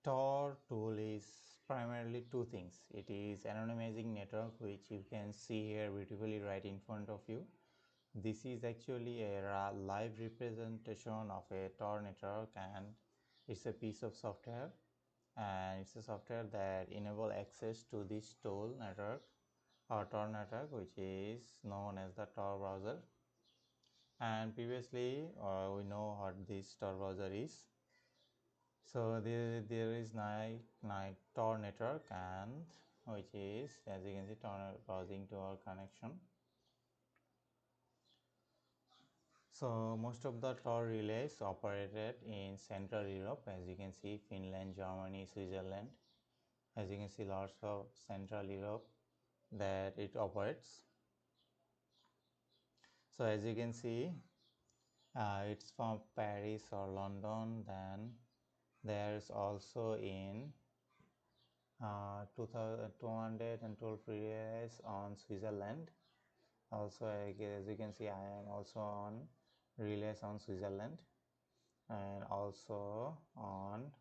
Tor tool is primarily two things. It is anonymizing network, which you can see here beautifully right in front of you. This is actually a live representation of a Tor network, and it's a piece of software, and it's a software that enable access to this tool network or Tor network, which is known as the Tor browser. And previously we know what this Tor browser is. So there is Tor network, and which is, as you can see, Tor browsing to our connection. So most of the Tor relays operated in Central Europe, as you can see, Finland, Germany, Switzerland. As you can see, lots of Central Europe that it operates. So as you can see, it's from Paris or London. Then there's also in 212 relays on Switzerland. Also, as you can see, I am also on relays on Switzerland, and also on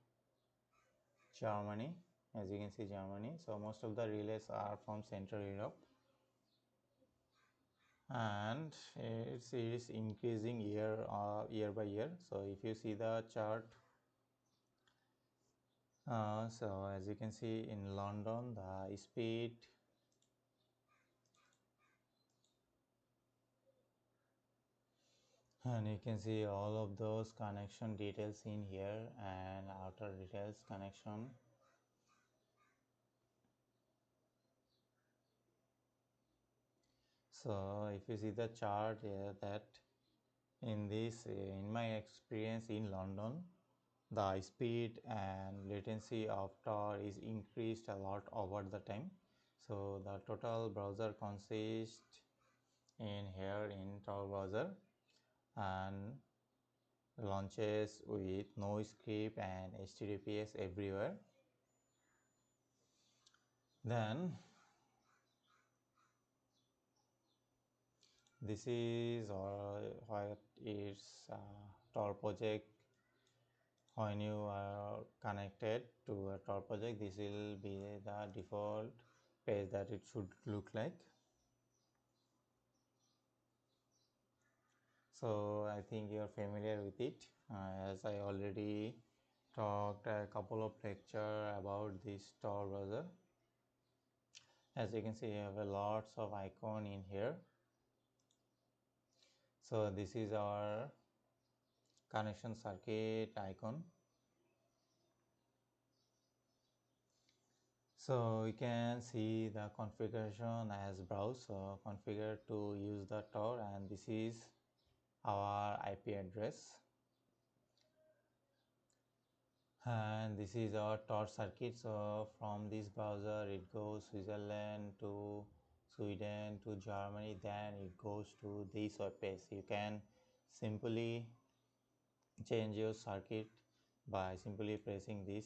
Germany. As you can see, Germany. So most of the relays are from Central Europe, and it is increasing year by year. So if you see the chart, so as you can see, in London the speed, and you can see all of those connection details in here, and outer details connection. So if you see the chart here, that in my experience in London, the speed and latency of Tor is increased a lot over the time. So the total browser consists in here in Tor browser, and launches with no script and HTTPS everywhere. Then this is what is Tor project. When you are connected to a Tor project, this will be the default page that it should look like. So I think you are familiar with it, as I already talked a couple of lecture about this Tor browser. As you can see, you have a lots of icon in here. So this is our connection circuit icon. So we can see the configuration as browse. So configure to use the Tor, and this is our IP address, and this is our Tor circuit. So from this browser it goes Switzerland to Sweden to Germany, then it goes to this web page. You can simply change your circuit by simply pressing this.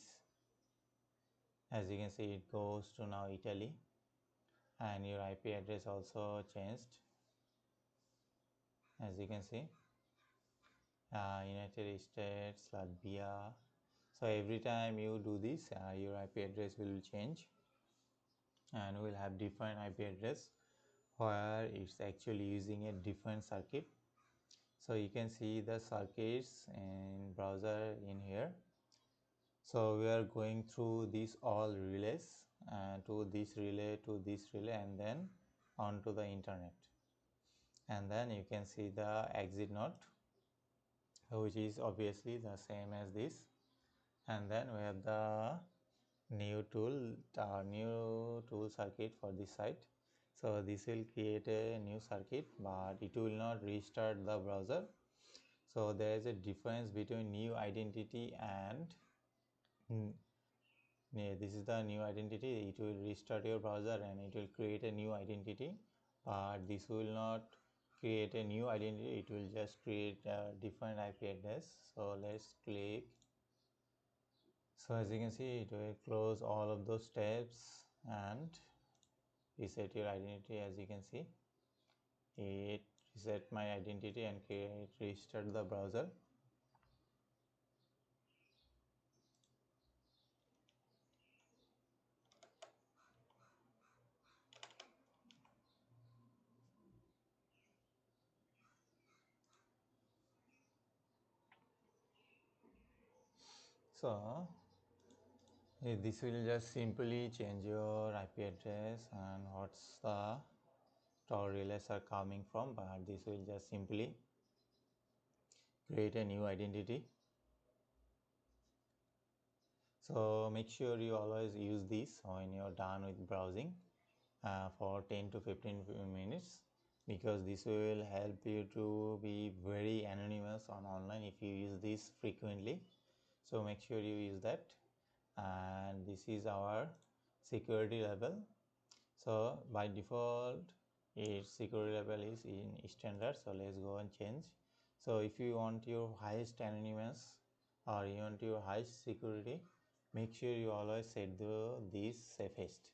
As you can see, it goes to now Italy, and your IP address also changed. As you can see, United States, Latvia. So every time you do this, your IP address will change, and will have different IP address where it's actually using a different circuit. So you can see the circuits in browser in here. So we are going through these all relays, to this relay, to this relay, and then onto the internet. And then you can see the exit node, which is obviously the same as this. And then we have the new tool circuit for this site. So this will create a new circuit, but it will not restart the browser. So there is a difference between new identity and this is the new identity. It will restart your browser and it will create a new identity, but this will not create a new identity. It will just create a different IP address. So let's click. So as you can see, it will close all of those tabs and reset your identity. As you can see, it reset my identity and restart the browser. So this will just simply change your IP address and what's the Tor relays are coming from, but this will just simply create a new identity. So make sure you always use this when you're done with browsing for 10 to 15 minutes, because this will help you to be very anonymous on online if you use this frequently. So make sure you use that. And this is our security level. So by default its security level is in standard, so let's go and change. So if you want your highest anonymous or you want your highest security, make sure you always set this safest,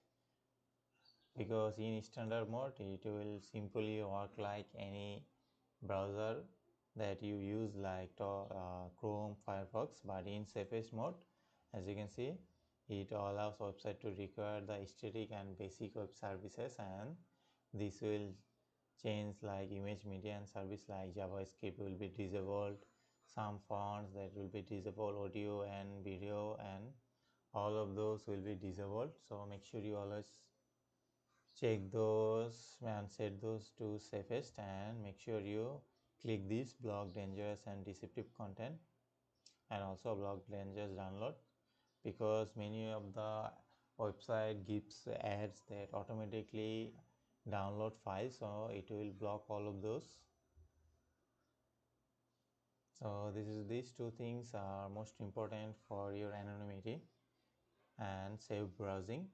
because in standard mode it will simply work like any browser that you use like Chrome, Firefox, but in safest mode, as you can see, it allows website to require the static and basic web services, and this will change like image media and service like JavaScript will be disabled, some fonts that will be disabled, audio and video and all of those will be disabled. So make sure you always check those and set those to safest, and make sure you click this block dangerous and deceptive content and also block dangerous download, because many of the website gives ads that automatically download files, so it will block all of those. So these two things are most important for your anonymity and safe browsing.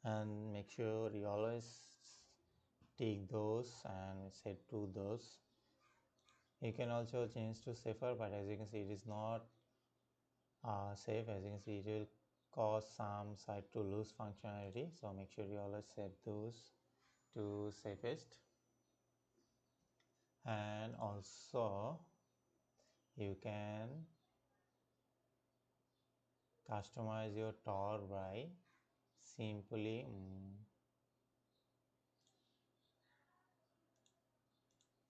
And make sure you always take those and set to those. You can also change to safer, but as you can see it is not safe. As you can see, it will cause some site to lose functionality, so make sure you always set those to safest. And also you can customize your Tor by simply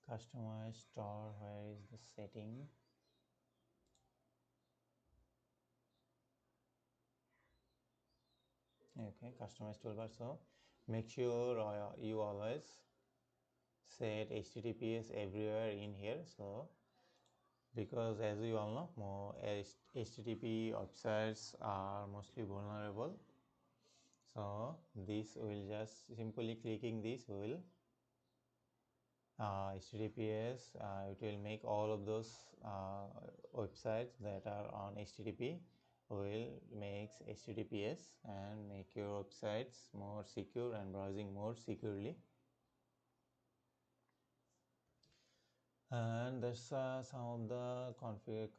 customize Tor. Where is the setting? Okay, customize toolbar. So make sure you always set HTTPS everywhere in here. So because as we all know, more HTTP websites are mostly vulnerable, so this will just simply clicking this will HTTPS, it will make all of those websites that are on HTTP will make HTTPS and make your websites more secure and browsing more securely. And there's some of the config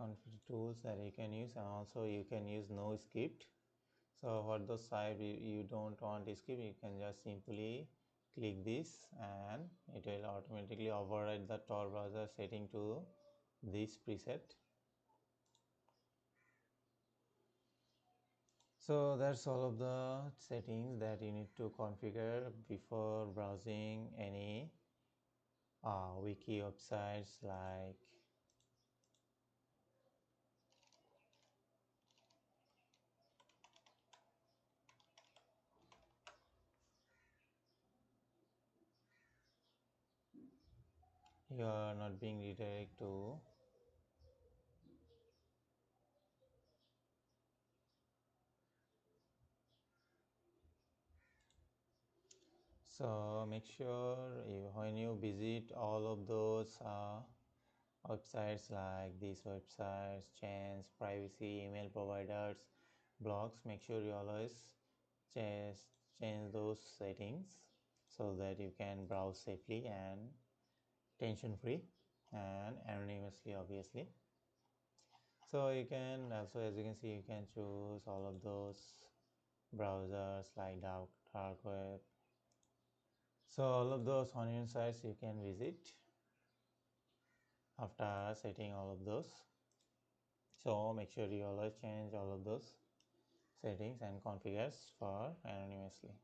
tools that you can use, and also you can use no script. So for the site you don't want a script, you can just simply click this and it will automatically override the Tor browser setting to this preset. So that's all of the settings that you need to configure before browsing any wiki websites like you are not being redirected to so make sure when you visit all of those websites like these websites, chains, privacy, email providers, blogs, make sure you always change those settings so that you can browse safely and tension free and anonymously, obviously. So you can also, as you can see, you can choose all of those browsers like dark web. So all of those onion sites you can visit after setting all of those. So make sure you always change all of those settings and configures for anonymously.